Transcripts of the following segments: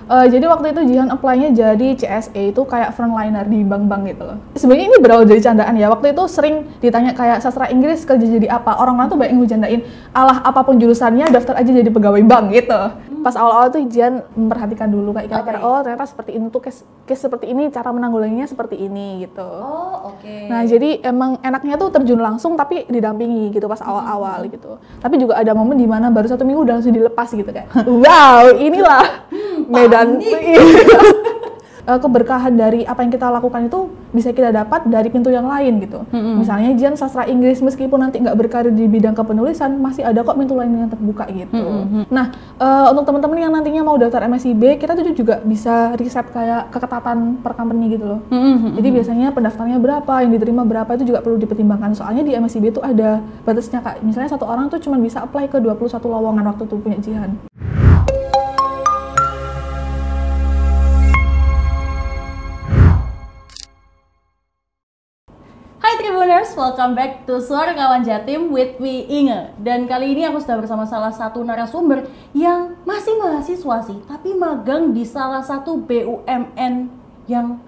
Jadi waktu itu Jihan apply-nya jadi CSA, itu kayak frontliner di bank-bank gitu loh. Sebenarnya ini berawal dari candaan ya. Waktu itu sering ditanya kayak sastra Inggris kerja jadi apa. Orang-orang tuh banyak yang ngejandain, alah apapun jurusannya daftar aja jadi pegawai bank gitu. Pas awal-awal tuh Jihan memperhatikan dulu kayak kira-kira oh ternyata seperti ini tuh case seperti ini, cara menanggulanginya seperti ini gitu. Oh, oke. Nah, jadi emang enaknya tuh terjun langsung tapi didampingi gitu pas awal-awal gitu. Tapi juga ada momen di mana baru 1 minggu udah langsung dilepas gitu kayak. Wow, inilah medan keberkahan dari apa yang kita lakukan itu bisa kita dapat dari pintu yang lain gitu. Misalnya Jihan sastra Inggris, meskipun nanti nggak berkarir di bidang kepenulisan, masih ada kok pintu lain yang terbuka gitu. Nah, untuk teman-teman yang nantinya mau daftar MSIB, kita tuh juga bisa riset kayak keketatan per company gitu loh. Jadi biasanya pendaftarnya berapa, yang diterima berapa, itu juga perlu dipertimbangkan. Soalnya di MSIB itu ada batasnya Kak. Misalnya satu orang tuh cuma bisa apply ke 21 lowongan waktu itu punya Jihan. Hai Tribuners, welcome back to Suara Kawan Jatim with me Inge. Dan kali ini aku sudah bersama salah satu narasumber yang masih mahasiswa sih, tapi magang di salah satu BUMN yang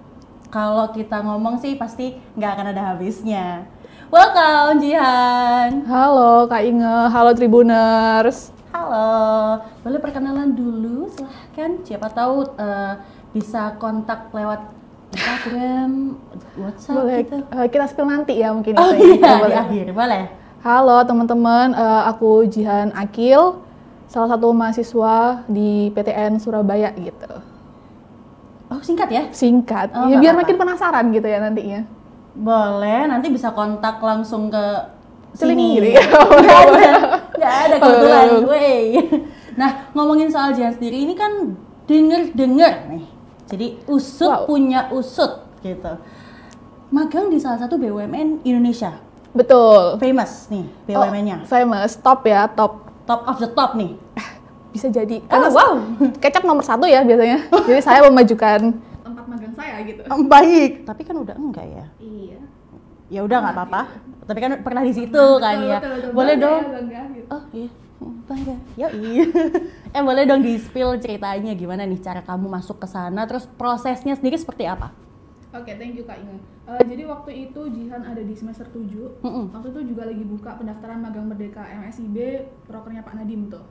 kalau kita ngomong sih pasti nggak akan ada habisnya. Welcome Jihan. Halo Kak Inge, halo Tribuners. Halo, boleh perkenalan dulu silahkan. Siapa tahu bisa kontak lewat Instagram, WhatsApp Boleh, gitu. kita spill nanti ya mungkin Oh itu iya, boleh. di akhir, boleh. Halo teman-teman, aku Jihan Akil, salah satu mahasiswa di PTN Surabaya gitu. Oh singkat ya? Singkat, Oh, ya nggak biar apa-apa. makin penasaran gitu ya nantinya. Boleh, nanti bisa kontak langsung ke Celing sini. gitu ya? Nggak ada kebetulan. Wey. Nah, ngomongin soal Jihan sendiri, ini kan denger nih. Jadi usut punya usut gitu. Magang di salah satu BUMN Indonesia. Betul. Famous nih BUMN-nya. Famous, top ya, top. Top of the top nih. Bisa jadi. Oh, wow. Kecap nomor 1 ya biasanya. Jadi saya memajukan tempat magang saya gitu. Baik. Tapi kan udah enggak ya? Iya. Ya udah nggak apa-apa. Tapi kan pernah di situ kan ya. Boleh dong. Gitu. Oh iya. Bangga. Yoi. Boleh dong di-spill ceritanya gimana nih cara kamu masuk ke sana, terus prosesnya sendiri seperti apa? Oke, thank you Kak Inge. Jadi waktu itu Jihan ada di semester 7. Waktu itu juga lagi buka pendaftaran magang merdeka MSIB, prokernya Pak Nadiem tuh.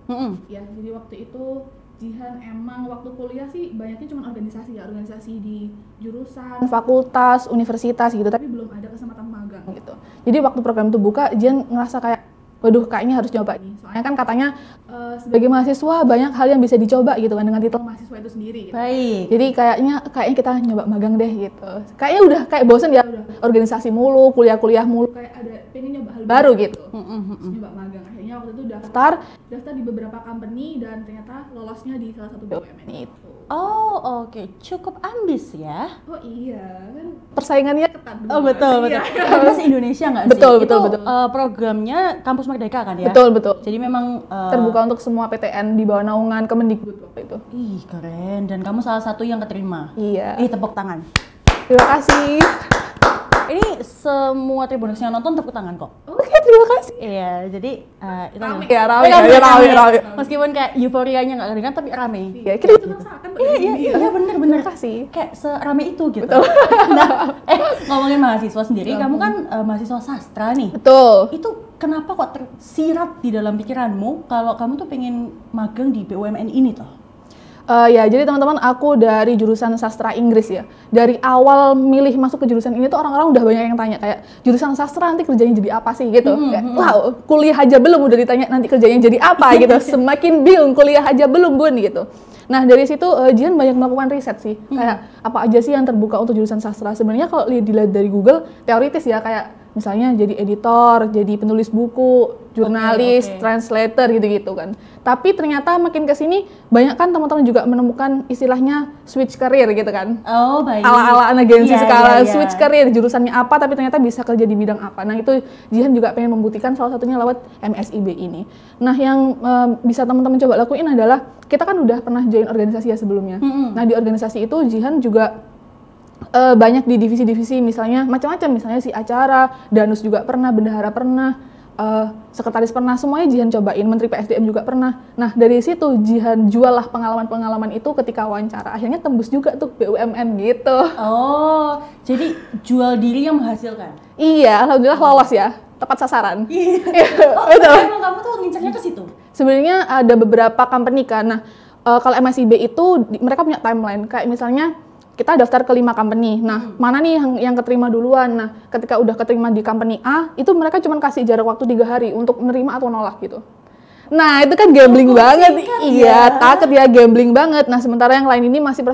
Ya, jadi waktu itu Jihan emang waktu kuliah sih banyaknya cuma organisasi ya, organisasi di jurusan, fakultas, universitas gitu, tapi belum ada kesempatan magang gitu. Jadi waktu program itu buka, Jihan ngerasa kayak waduh, kayaknya harus coba nih. Soalnya kan katanya sebagai mahasiswa banyak hal yang bisa dicoba gitu kan dengan titel mahasiswa itu sendiri. Gitu. Baik. Jadi kayaknya kita nyoba magang deh gitu. Kayaknya udah kayak bosen ya, udah organisasi mulu, kuliah mulu, kayak ada pengen nyoba hal baru gitu. Terus nyoba magang. Akhirnya waktu itu daftar di beberapa company dan ternyata lolosnya di salah satu BUMN itu. Oh oke, cukup ambis ya. Oh iya, kan persaingannya ketat. Oh betul. Kampus Indonesia nggak sih? Betul. Programnya Kampus Merdeka kan ya? Betul. Jadi memang terbuka untuk semua PTN di bawah naungan Kemendikbud waktu itu. Ih keren, dan kamu salah satu yang keterima. Iya. Tepuk tangan. Terima kasih. Ini semua Tribuners yang nonton tepuk tangan kok. Oke, terima kasih. Iya, jadi itu Rame. Meskipun kayak euforianya nggak kedengeran tapi rame. Iya, kita itu merasakan. Iya bener. Terima kasih. Kayak serame itu gitu. Nah, ngomongin mahasiswa sendiri, kamu kan mahasiswa sastra nih. Betul. Itu kenapa kok tersirat di dalam pikiranmu kalau kamu tuh pengen magang di BUMN ini toh? Ya, jadi teman-teman, aku dari jurusan sastra Inggris ya. Dari awal milih masuk ke jurusan ini tuh orang-orang udah banyak yang tanya kayak jurusan sastra nanti kerjanya jadi apa sih gitu. Kayak, wow, kuliah aja belum udah ditanya nanti kerjanya jadi apa gitu. Semakin bingung, kuliah aja belum Bun gitu. Nah, dari situ Jihan banyak melakukan riset sih. Kayak apa aja sih yang terbuka untuk jurusan sastra. Sebenarnya kalau dilihat dari Google, teoritis ya, kayak misalnya jadi editor, jadi penulis buku, jurnalis, translator gitu-gitu kan. Tapi ternyata makin kesini banyak kan teman-teman juga menemukan istilahnya switch career gitu kan. Oh baik. Ala-ala agensi sekarang, iya. switch career, jurusannya apa tapi ternyata bisa kerja di bidang apa. Nah itu Jihan juga pengen membuktikan salah satunya lewat MSIB ini. Nah yang bisa teman-teman coba lakuin adalah, kita kan udah pernah join organisasi ya sebelumnya. Nah di organisasi itu Jihan juga banyak di divisi-divisi, misalnya macam-macam, misalnya si acara, danus juga pernah, bendahara pernah, sekretaris pernah, semuanya Jihan cobain, Menteri PSDM juga pernah. Nah dari situ Jihan jual lah pengalaman-pengalaman itu ketika wawancara, akhirnya tembus juga tuh BUMN gitu. Oh, jadi jual diri yang menghasilkan? Iya, alhamdulillah lolos ya, tepat sasaran. Oh, betul. emang kamu tuh ngincernya ke situ? Sebenarnya ada beberapa company kan. Nah, kalau MSIB itu mereka punya timeline. Kayak misalnya kita daftar ke 5 company. Nah, mana nih yang keterima duluan? Nah, ketika udah keterima di company A, itu mereka cuma kasih jarak waktu 3 hari untuk menerima atau nolak gitu. Nah, itu kan gambling banget. Iya, takut ya, gambling banget. Nah, sementara yang lain ini masih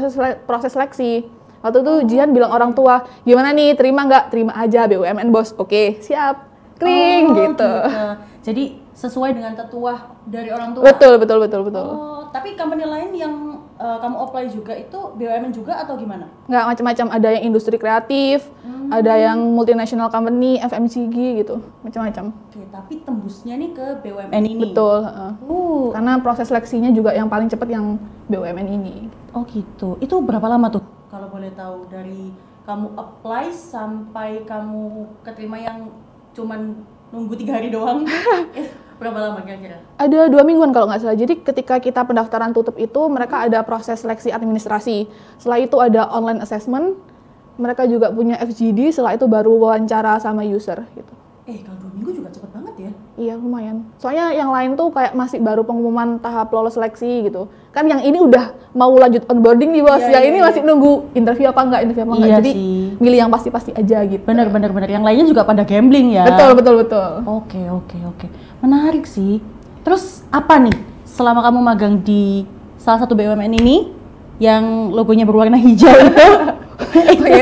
proses seleksi. Waktu itu Jihan bilang orang tua, gimana nih, terima nggak? Terima aja BUMN bos. Oke, siap. Kring gitu. Jadi sesuai dengan tetuah dari orang tua. Betul. Oh, tapi company lain yang kamu apply juga itu BUMN juga atau gimana? Nggak, macam-macam. Ada yang industri kreatif, ada yang multinational company, FMCG gitu, macam-macam. Oke, tapi tembusnya nih ke BUMN ini. Betul. Karena proses seleksinya juga yang paling cepat yang BUMN ini. Oh gitu. Itu berapa lama tuh? Kalau boleh tahu dari kamu apply sampai kamu keterima yang cuman nunggu 3 hari doang. Berapa lama kira-kira? Ada 2 mingguan kalau nggak salah. Jadi ketika kita pendaftaran tutup itu, mereka ada proses seleksi administrasi. Setelah itu ada online assessment. Mereka juga punya FGD. Setelah itu baru wawancara sama user gitu. Kalau 2 minggu juga cepet banget ya? Iya, lumayan. Soalnya yang lain tuh kayak masih baru pengumuman tahap lolos seleksi gitu. Kan yang ini udah mau lanjut onboarding nih bos. Yang ini masih nunggu interview apa enggak. Iya, jadi milih yang pasti-pasti aja gitu. Bener. Yang lainnya juga pada gambling ya? Betul. Oke. Menarik sih. Terus apa nih selama kamu magang di salah satu BUMN ini yang logonya berwarna hijau itu?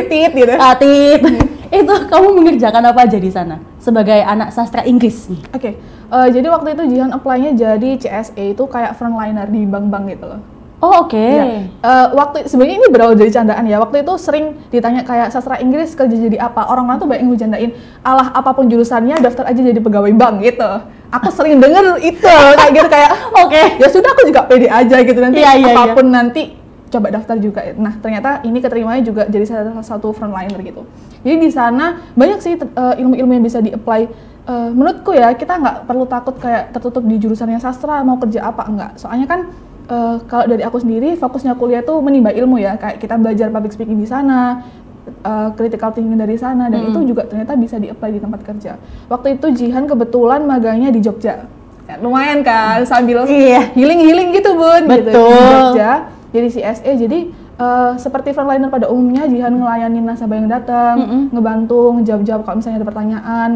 Tit gitu. Tit. Itu kamu mengerjakan apa aja di sana sebagai anak sastra Inggris nih? Oke. Jadi waktu itu Jihan apply-nya jadi CSA, itu kayak frontliner di bank-bank gitu loh. Oh, oke. Ya. Waktu sebenarnya ini berawal dari candaan ya. Waktu itu sering ditanya kayak sastra Inggris kerja jadi apa. Orang-orang tuh banyak yang ngecandain, alah apapun jurusannya daftar aja jadi pegawai bank gitu. Aku sering denger itu kayak gitu kayak oke. Ya sudah aku juga pede aja gitu nanti apapun nanti coba daftar juga. Nah, ternyata ini keterimanya juga jadi salah satu frontliner gitu. Jadi di sana banyak sih ilmu-ilmu yang bisa di-apply. Menurutku ya, kita nggak perlu takut kayak tertutup di jurusannya sastra mau kerja apa enggak. Soalnya kan kalau dari aku sendiri fokusnya kuliah tuh menimba ilmu ya, kayak kita belajar public speaking di sana, critical thinking dari sana, dan itu juga ternyata bisa di-apply di tempat kerja. Waktu itu Jihan kebetulan magangnya di Jogja. Ya, lumayan kan sambil healing gitu Bun. Betul. Gitu, di Jogja. Jadi CSA, jadi seperti frontliner pada umumnya, Jihan ngelayanin nasabah yang datang, ngebantu, ngejawab-jawab kalau misalnya ada pertanyaan.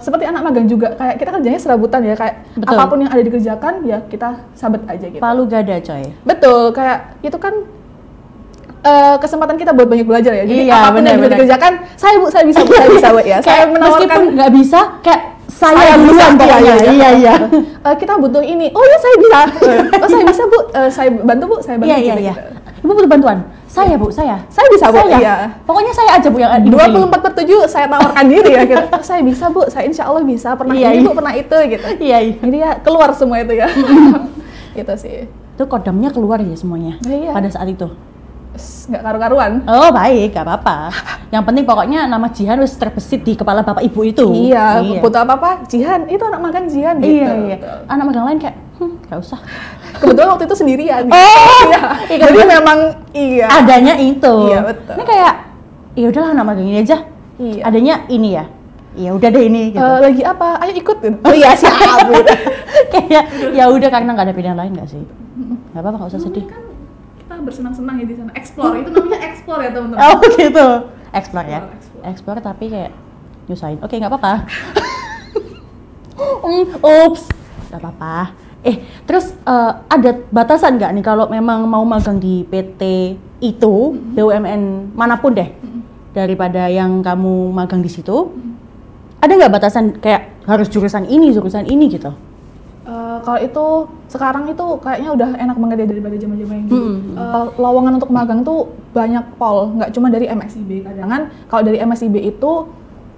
Seperti anak magang juga, kayak kita kerjanya serabutan ya, kayak apapun yang ada dikerjakan ya kita sabet aja gitu. Palu gada coy. Betul, kayak itu kan kesempatan kita buat banyak belajar ya. Jadi apapun yang bisa dikerjakan, saya bisa bu ya. Saya menawarkan meskipun nggak bisa, kayak saya bisa pokoknya. Iya. Kita butuh ini. Oh ya saya bisa. Oh saya bisa bu. Saya bantu bu. Saya bantu. Iya. Ibu butuh bantuan. Saya bu. Saya bisa bu. Iya. Pokoknya saya aja bu yang 24/7 saya tawarkan diri ya. Gitu. Oh, saya bisa bu. Saya insya Allah bisa. Pernah ini bu. Pernah itu gitu. Iya. Jadi ya keluar semua itu ya. Gitu sih. Itu kodamnya keluar ya semuanya. Iya. Pada saat itu. Nggak karu-karuan. Oh baik, gak apa-apa. Yang penting pokoknya nama Jihan harus terbesit di kepala bapak ibu itu. Iya. Butuh apa-apa, Jihan, itu anak magang Jihan gitu. Iya. Anak magang lain kayak, gak usah. Kebetulan waktu itu sendirian. Iya. Jadi memang adanya itu. Iya betul. Ini kayak, ya udahlah anak magang ini aja. Iya. Adanya ini ya. Ya udah deh ini. Gitu. Lagi apa? Ayo ikut. Oh iya siap. Kayak ya udah karena nggak ada pilihan lain nggak sih? Nggak apa-apa, nggak usah sedih. Kita bersenang-senang ya di sana. Explore, itu namanya explore ya teman-teman. Oh gitu. Explore ya. Explore tapi kayak nyusahin. Oke, nggak apa-apa. Ups. Nggak apa-apa. Terus ada batasan nggak nih kalau memang mau magang di PT itu, BUMN manapun deh, daripada yang kamu magang di situ, ada nggak batasan kayak harus jurusan ini gitu? Kalau itu sekarang itu kayaknya udah enak banget ya daripada zaman-zaman yang dulu. Lowongan untuk magang tuh banyak pol, nggak cuma dari MSIB. Kadang kalau dari MSIB itu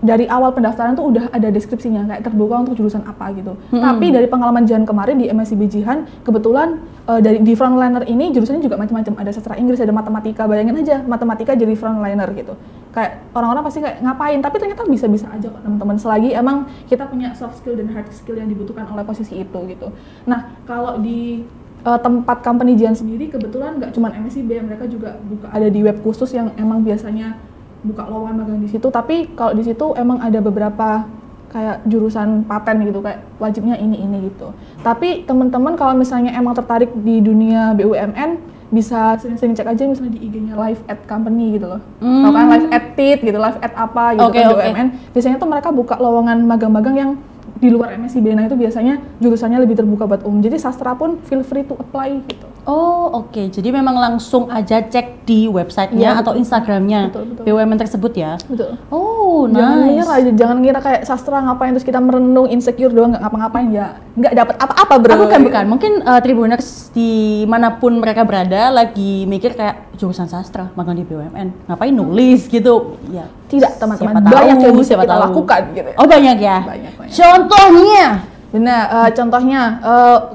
dari awal pendaftaran tuh udah ada deskripsinya kayak terbuka untuk jurusan apa gitu. Tapi dari pengalaman Jihan kemarin di MSIB Jihan, kebetulan di frontliner ini jurusannya juga macam-macam. Ada sastra Inggris, ada matematika. Bayangin aja matematika jadi frontliner gitu. Kayak orang-orang pasti kayak ngapain, tapi ternyata bisa-bisa aja kok teman-teman, selagi emang kita punya soft skill dan hard skill yang dibutuhkan oleh posisi itu gitu. Nah, kalau di tempat company Jihan sendiri kebetulan nggak cuma MSIB, mereka juga ada di web khusus yang emang biasanya buka lowongan magang di situ. Tapi kalau di situ emang ada beberapa kayak jurusan paten gitu, kayak wajibnya ini gitu. Tapi teman-teman kalau misalnya emang tertarik di dunia BUMN, bisa sering-sering cek aja misalnya di IG-nya Live at Company gitu loh. Tau kan Live at TIT gitu, Live at apa gitu kan BUMN. Biasanya tuh mereka buka lowongan magang-magang yang di luar MSIB. Nah itu biasanya jurusannya lebih terbuka buat umum. Jadi sastra pun feel free to apply gitu. Oh oke, jadi memang langsung aja cek di websitenya atau Instagramnya BUMN tersebut ya? Betul. Oh Jangan nice. jangan ngira kayak sastra ngapain terus kita merenung insecure doang, nggak ngapa-ngapain ya, nggak dapat apa-apa bro. Bukan. Mungkin Tribuners dimanapun mereka berada lagi mikir kayak jurusan sastra magang di BUMN, ngapain nulis gitu? Ya. Tidak teman-teman, Siapa banyak tahu, yang bisa siapa kita tahu. lakukan gitu. Oh banyak ya? Banyak. Contohnya? Benar, contohnya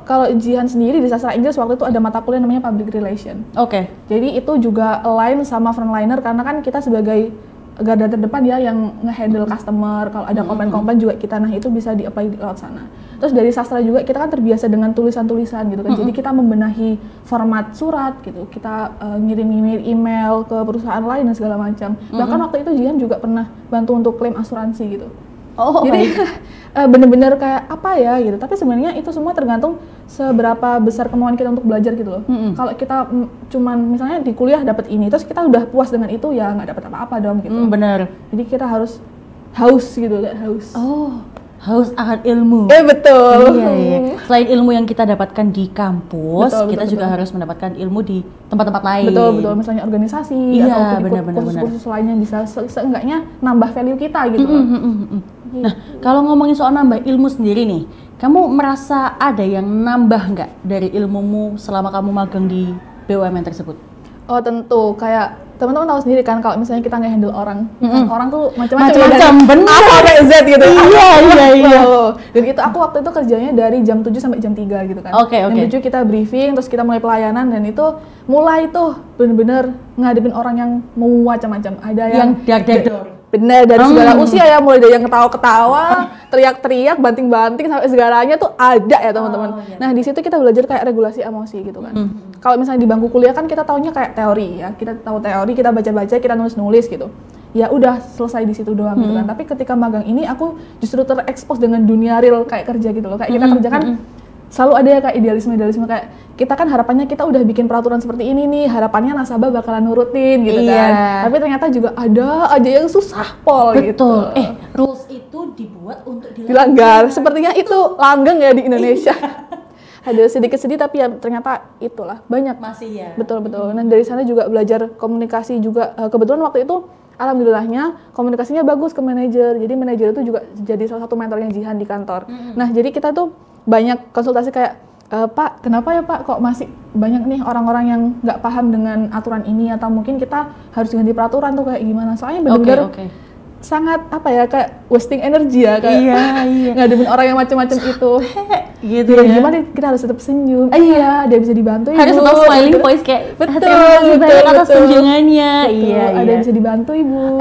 kalau Jihan sendiri di sastra Inggris waktu itu ada mata kuliah namanya Public Relation. Oke. Jadi itu juga align sama frontliner karena kan kita sebagai garda terdepan ya yang nge-handle customer, kalau ada komplain-komplain juga kita, nah itu bisa di-apply lewat sana. Terus dari sastra juga kita kan terbiasa dengan tulisan-tulisan gitu kan, jadi kita membenahi format surat gitu, kita ngirim email ke perusahaan lain dan segala macam. Bahkan waktu itu Jihan juga pernah bantu untuk klaim asuransi gitu. Jadi bener-bener kayak apa ya gitu, tapi sebenarnya itu semua tergantung seberapa besar kemauan kita untuk belajar gitu loh. Kalau kita cuman misalnya di kuliah dapat ini, terus kita udah puas dengan itu, ya nggak dapat apa-apa dong gitu. Bener. Jadi kita harus haus gitu, kayak haus. Haus akan ilmu. Betul. Iya. Selain ilmu yang kita dapatkan di kampus, kita juga harus mendapatkan ilmu di tempat-tempat lain. Betul. Misalnya organisasi atau kursus-kursus lainnya bisa seenggaknya nambah value kita gitu loh. Nah, kalau ngomongin soal nambah ilmu sendiri nih, kamu merasa ada yang nambah nggak dari ilmumu selama kamu magang di BUMN tersebut? Oh tentu, kayak teman-teman tahu sendiri kan kalau misalnya kita nge-handle orang, orang tuh macam-macam bener. A sampai Z gitu. Iya. Dan itu aku waktu itu kerjanya dari jam 7 sampai jam 3 gitu kan. Jam 7 kita briefing, terus kita mulai pelayanan, dan itu mulai tuh bener-bener ngadepin orang yang mau macam-macam. Ada yang dar-dar. Bener, dari segala usia ya, mulai dari yang ketawa-ketawa, teriak-teriak, banting-banting, sampai segalanya tuh ada ya teman-teman. Nah di situ kita belajar kayak regulasi emosi gitu kan. Kalau misalnya di bangku kuliah kan kita taunya kayak teori ya, kita tahu teori, kita baca-baca, kita nulis-nulis gitu. Ya udah selesai di situ doang gitu kan. Tapi ketika magang ini aku justru terekspos dengan dunia real kayak kerja gitu loh. Kayak kita kerja kan selalu ada ya kayak idealisme kayak kita kan harapannya kita udah bikin peraturan seperti ini nih, harapannya nasabah bakalan nurutin gitu kan. Tapi ternyata juga ada aja yang susah pol gitu. Rules itu dibuat untuk dilanggar. Sepertinya itu langgeng ya di Indonesia. Ada sedikit sedih tapi ya ternyata itulah banyak. Masih ya. Betul. Nah dari sana juga belajar komunikasi juga. Kebetulan waktu itu alhamdulillahnya komunikasinya bagus ke manajer. Jadi manajer itu juga jadi salah satu mentornya Jihan di kantor. Nah jadi kita tuh banyak konsultasi kayak, Pak, kenapa ya Pak kok masih banyak nih orang-orang yang nggak paham dengan aturan ini, atau mungkin kita harus ganti peraturan tuh kayak gimana? Soalnya benar-benar sangat apa ya, kayak wasting energi ya, kayak ngadepin orang yang macam-macam itu. Gitu ya. Gimana kita harus tetap senyum. Dia bisa dibantu Ibu. Harus tetap smiling voice kayak betul atas kunjungannya. Iya. Ada yang bisa dibantu Ibu.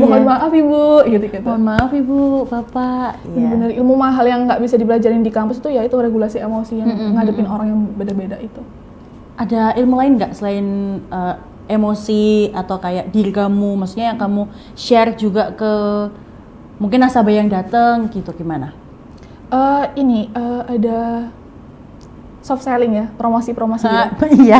Mohon maaf Ibu, gitu. Mohon maaf Ibu, Bapak. Benar, ilmu mahal yang nggak bisa dipelajarin di kampus itu ya itu regulasi emosi yang ngadepin orang yang beda-beda itu. Ada ilmu lain nggak selain emosi atau kayak diri kamu, maksudnya yang kamu share juga ke mungkin nasabah yang datang gitu, gimana? Ada soft selling ya, promosi-promosi juga. Iya.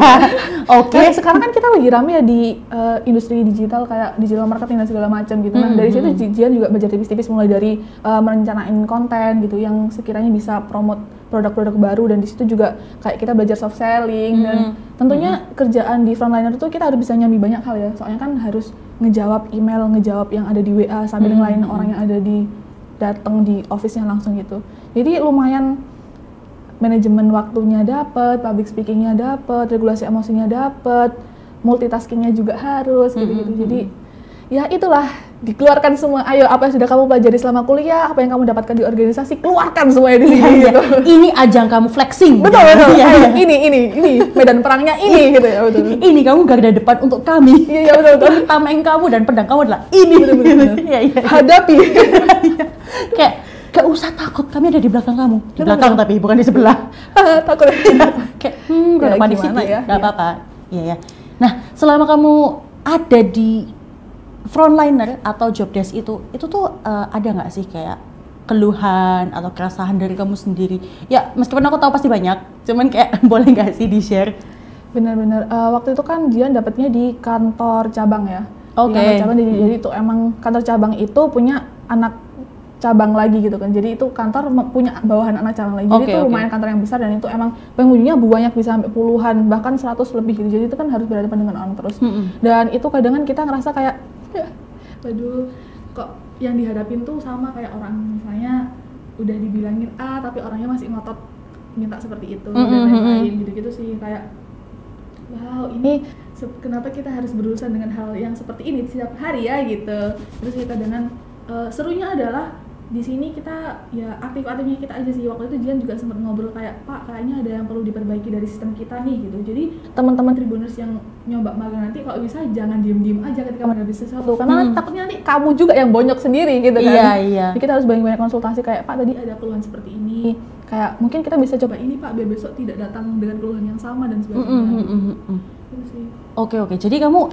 Sekarang kan kita lagi rame ya di industri digital, kayak digital marketing dan segala macam gitu. Nah dari situ Jihan juga belajar tipis-tipis, mulai dari merencanain konten gitu yang sekiranya bisa promote produk-produk baru, dan di situ juga kayak kita belajar soft selling. Dan tentunya kerjaan di frontliner itu kita harus bisa nyambi banyak hal ya, soalnya kan harus ngejawab email, ngejawab yang ada di WA sambil ngelain orang yang ada di datang di office-nya langsung gitu. Jadi lumayan manajemen waktunya dapat, public speaking-nya dapat, regulasi emosinya dapat, multitaskingnya juga harus gitu-gitu. Jadi ya itulah dikeluarkan semua. Ayo, apa yang sudah kamu pelajari selama kuliah, apa yang kamu dapatkan di organisasi, keluarkan semuanya di sini gitu. Ini ajang kamu flexing. Betul. Iya. Ayo, ini medan perangnya ini gitu ya, betul. Ini kamu garda depan untuk kami. Iya, betul. Tameng kamu dan pedang kamu adalah ini. Betul. Iya. Hadapi. Kayak gak usah takut, kami ada di belakang kamu. Di belakang tapi bukan di sebelah. Takut. Kayak gue depan di situ ya. Gak apa-apa. Iya. Nah, selama kamu ada di frontliner atau job desk itu tuh ada nggak sih kayak keluhan atau keresahan dari kamu sendiri? Ya, meskipun aku tahu pasti banyak, cuman kayak boleh nggak sih di-share? Benar-benar. Waktu itu kan Jian dapatnya di kantor cabang ya. Oke. Di kantor cabang, jadi itu emang kantor cabang itu punya anak cabang lagi gitu kan. Jadi itu kantor punya bawahan anak cabang lagi. Jadi itu lumayan kantor yang besar dan itu emang pengunjungnya banyak, bisa sampai puluhan, bahkan 100 lebih gitu. Jadi itu kan harus berhadapan dengan orang terus. Dan itu kadang kita ngerasa kayak, waduh, kok yang dihadapin tuh sama kayak orang misalnya udah dibilangin A tapi orangnya masih ngotot minta seperti itu dan lain-lain gitu-gitu sih, kayak wow, ini kenapa kita harus berurusan dengan hal yang seperti ini setiap hari ya gitu. Terus kita dengan serunya adalah di sini kita ya aktif-aktifnya kita aja sih. Waktu itu Jian juga sempat ngobrol kayak, Pak, kayaknya ada yang perlu diperbaiki dari sistem kita nih gitu. Jadi teman-teman Tribuners yang nyoba magang nanti kalau bisa jangan diem-diem aja ketika menghadapi sesuatu, karena takutnya nanti kamu juga yang bonyok sendiri gitu kan. Iya. Jadi kita harus banyak-banyak konsultasi kayak, Pak, tadi ada keluhan seperti ini, kayak mungkin kita bisa coba ini Pak biar besok tidak datang dengan keluhan yang sama dan sebagainya. Gitu sih. Oke. Jadi kamu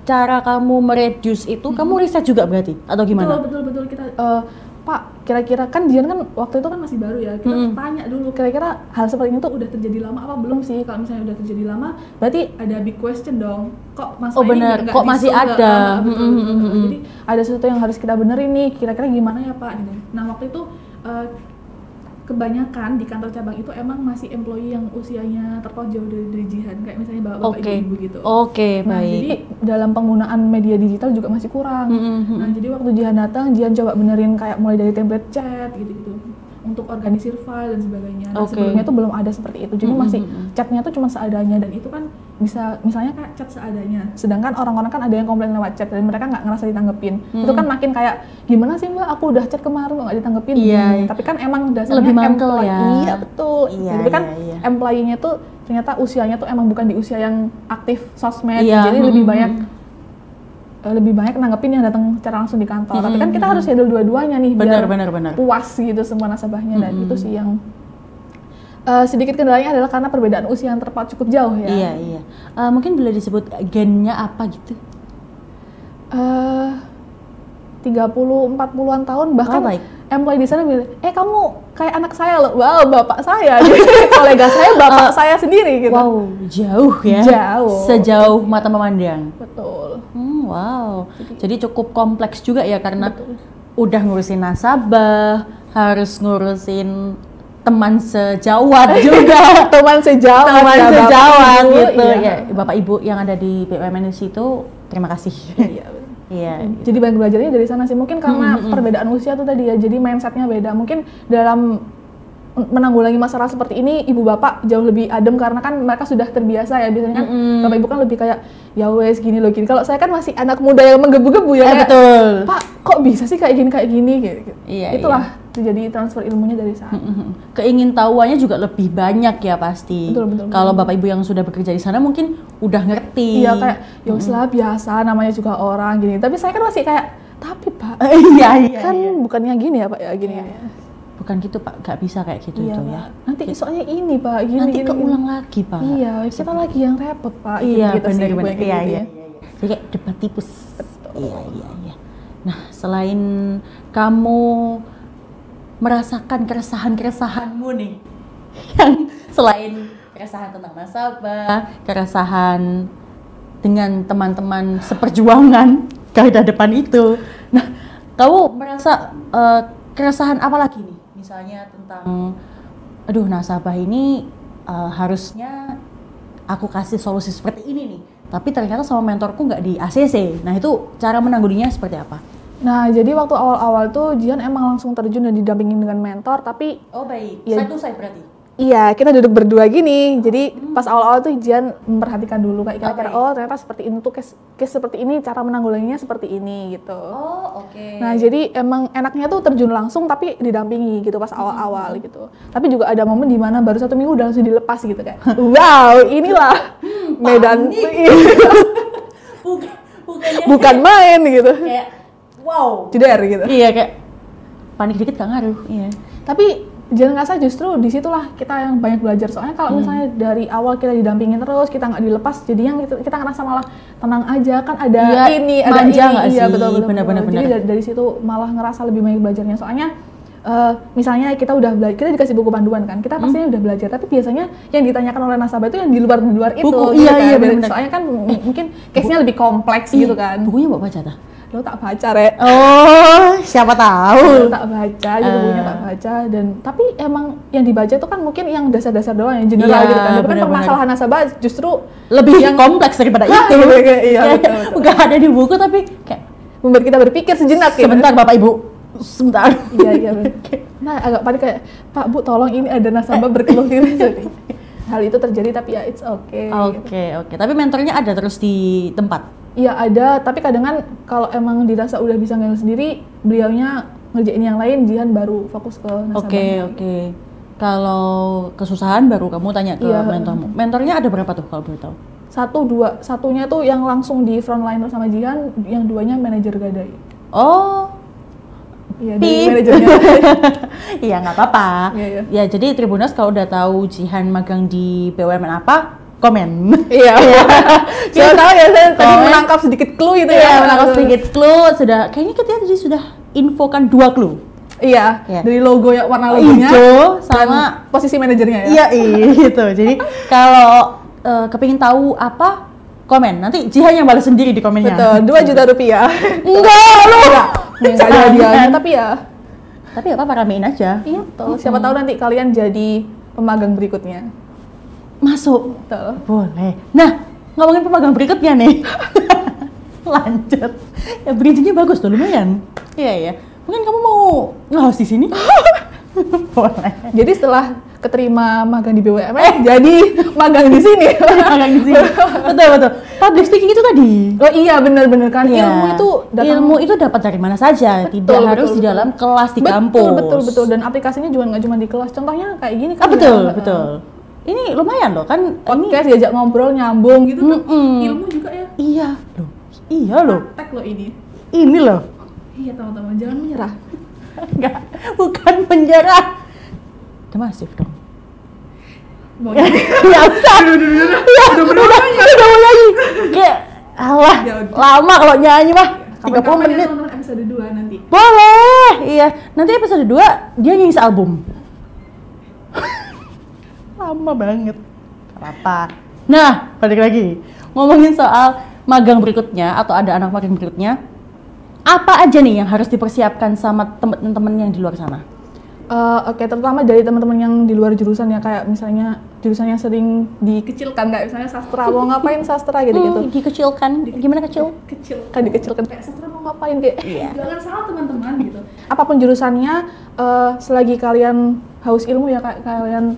cara kamu mereduce itu kamu riset juga berarti atau gimana? Betul kita Pak, kira-kira kan Jian kan waktu itu kan masih baru ya, kita tanya dulu kira-kira hal seperti ini tuh udah terjadi lama apa belum sih. Kalau misalnya udah terjadi lama, berarti ada big question dong, kok masalah ini nggak kok masih ada. Betul. Jadi ada sesuatu yang harus kita benerin nih, kira-kira gimana ya Pak gitu. Nah waktu itu kebanyakan di kantor cabang itu emang masih employee yang usianya terpaut jauh dari Jihan, kayak misalnya bapak-bapak ibu-ibu gitu. Oke, nah, baik. Jadi dalam penggunaan media digital juga masih kurang. Nah, jadi waktu Jihan datang, Jihan coba benerin kayak mulai dari template chat gitu-gitu untuk organisir file dan sebagainya. Nah, sebelumnya itu belum ada seperti itu. Jadi masih chatnya tuh cuma seadanya, dan itu kan bisa misalnya kayak chat seadanya. Sedangkan orang-orang kan ada yang komplain lewat chat dan mereka nggak ngerasa ditanggepin. Itu kan makin kayak gimana sih Mbak, aku udah chat kemarin kok nggak ditanggepin. Tapi kan emang dasarnya lebih mangkel ya. Iya betul. Tapi kan employee-nya tuh ternyata usianya tuh emang bukan di usia yang aktif sosmed. Jadi lebih banyak nanggepin yang datang secara langsung di kantor. Tapi kan kita harus handle dua-duanya nih biar puas gitu semua nasabahnya. Dan itu sih yang sedikit kendalanya adalah karena perbedaan usia yang terpaut cukup jauh ya. Iya. Mungkin boleh disebut gennya apa gitu? 30-40an tahun bahkan employee di sana bilang, kamu kayak anak saya loh. Wow, bapak saya. Kolega saya bapak saya sendiri gitu. Wow, jauh ya. Jauh. Sejauh mata memandang. Betul. Wow. Jadi cukup kompleks juga ya karena udah ngurusin nasabah, harus ngurusin teman sejawat juga. teman sejawat gitu. Ya, Bapak Ibu yang ada di BUMN di situ, terima kasih. Iya. Jadi banyak belajarnya dari sana sih. Mungkin karena perbedaan usia tuh tadi ya, jadi mindsetnya beda. Mungkin dalam menanggulangi masalah seperti ini, ibu bapak jauh lebih adem karena kan mereka sudah terbiasa ya. Biasanya kan bapak ibu kan lebih kayak ya wes gini loh gini. Kalau saya kan masih anak muda yang menggebu-gebu ya. Betul. Pak, kok bisa sih kayak gini gitu. Iya. Itulah terjadi transfer ilmunya dari sana. Keingintahuannya juga lebih banyak ya pasti. Betul. Kalau bapak ibu yang sudah bekerja di sana mungkin udah ngerti. Iya kayak ya wes lah biasa, namanya juga orang gini. Tapi saya kan masih kayak tapi Pak. Kan bukannya gini ya Pak ya gini. Bukan gitu Pak, nggak bisa kayak gitu itu ya. Nanti soalnya ini Pak, nanti keulang lagi Pak. Iya, kita lagi yang repot Pak. Iya, gitu benar. Iya. Jadi kayak debat tipus. Iya. Nah, selain kamu merasakan keresahan-keresahanmu nih, yang selain keresahan tentang nasabah, keresahan dengan teman-teman seperjuangan garda depan itu. Nah, kamu merasa keresahan apa lagi nih? Misalnya tentang, aduh nasabah ini harusnya aku kasih solusi seperti ini nih, tapi ternyata sama mentorku nggak di ACC. Nah itu cara menanggulanginya seperti apa? Nah jadi waktu awal-awal tuh Jian emang langsung terjun dan didampingin dengan mentor, tapi baik, ya, side to side berarti? Iya, kita duduk berdua gini. Jadi pas awal-awal tuh Jian memperhatikan dulu kayak kira-kira oh ternyata seperti ini tuh case seperti ini, cara menanggulanginya seperti ini gitu. Oh, oke. Nah, jadi emang enaknya tuh terjun langsung tapi didampingi gitu pas awal-awal gitu. Tapi juga ada momen di mana baru 1 minggu udah langsung dilepas gitu kayak. Wow, inilah medan bukan main gitu. Kayak wow. Jeder gitu. Iya, kayak panik dikit gak ngaruh. Iya. Tapi jangan ngerasa justru disitulah kita yang banyak belajar. Soalnya kalau misalnya dari awal kita didampingin terus, kita nggak dilepas, jadinya kita ngerasa malah tenang aja kan ada ini, ada manja ini. Nggak Iya sih? betul. Benar. Jadi dari situ malah ngerasa lebih banyak belajarnya. Soalnya misalnya kita udah belajar, kita dikasih buku panduan kan, kita pastinya udah belajar. Tapi biasanya yang ditanyakan oleh nasabah itu yang di luar itu. Buku, gitu iya kan. benar. Soalnya kan mungkin case-nya lebih kompleks gitu kan. Bukunya bawa baca dah. Lo tak baca, Rek. Oh, siapa tahu. Tak baca, gitu bukunya tak baca. Dan tapi emang yang dibaca itu kan mungkin yang dasar-dasar doang, yang general gitu kan. Tapi kan permasalahan nasabah justru lebih yang kompleks daripada itu. Iya, betul. Enggak ada di buku tapi kayak membuat kita berpikir sejenak ya. Sebentar Bapak Ibu. Sebentar. Iya. Nah, agak panik kayak, Pak Bu tolong ini ada nasabah berkeluh gitu. Hal itu terjadi tapi ya it's okay. Oke. Tapi mentornya ada terus di tempat. Iya ada, tapi kadang kan kalau emang dirasa udah bisa ngehandle sendiri, beliaunya ngerjain yang lain, Jihan baru fokus ke nasabahnya. Oke. Kalau kesusahan baru kamu tanya ke mentormu. Mentornya ada berapa tuh kalau boleh tahu? 1, 2, satunya tuh yang langsung di frontliner sama Jihan, yang 2-nya manajer gadai. Oh. Iya, dari manajernya. Iya, nggak apa-apa. Iya. Ya, jadi Tribuners kalau udah tahu Jihan magang di BUMN apa, komen. Iya. Saya tahu ya, saya tadi menangkap sedikit clue itu ya. Menangkap sedikit clue, kayaknya kita tadi sudah infokan 2 clue. Iya, dari logo ya, warna logonya. Hijau sama posisi manajernya ya. Iya, gitu. Jadi kalau kepingin tahu apa, komen. Nanti Jihan yang balas sendiri di komennya. Betul, 2 juta rupiah. Enggak, lu! Enggak ada hadiahnya, tapi ya. Tapi apa-apa, ramein aja. Iya, betul. Siapa tahu nanti kalian jadi pemagang berikutnya. Masuk. Betul. Boleh. Nah, ngomongin pemagang berikutnya nih. Lanjut. Ya, bridging-nya bagus tuh, lumayan. Iya. Mungkin kamu mau nge-host di sini? Boleh. Jadi setelah keterima magang di BUMN, jadi magang di sini. Magang di sini. Betul. Public speaking itu tadi. Oh iya, benar kan. Ya. Ilmu itu dapat dari mana saja, tidak harus di dalam kelas di kampus. Betul. Dan aplikasinya juga nggak cuma di kelas. Contohnya kayak gini kan. Betul. Ini lumayan loh kan. Podcast diajak ngobrol nyambung gitu kan. Ilmu juga ya. Iya loh. Praktek loh ini. Ini loh. Iya teman-teman, jangan menyerah. Enggak, bukan penjara. Udah masif dong. Mau Ya usah. Udah lagi. Kayak alah, lama kalau nyanyi mah. 30 menit. Nonton episode 2 nanti. Boleh. Iya, nanti episode 2 dia nyanyi album. Lama banget. Apa? Nah, balik lagi. Ngomongin soal magang berikutnya atau ada anak magang berikutnya. Apa aja nih yang harus dipersiapkan sama teman-teman yang di luar sana? Oke, terutama dari teman-teman yang di luar jurusan ya, kayak misalnya jurusannya sering dikecilkan, kayak misalnya sastra, mau ngapain sastra gitu-gitu. Dikecilkan? Gimana kecil? Dikecilkan, kayak sastra mau ngapain, kayak jangan salah teman-teman gitu. Apapun jurusannya, selagi kalian haus ilmu ya, kayak kalian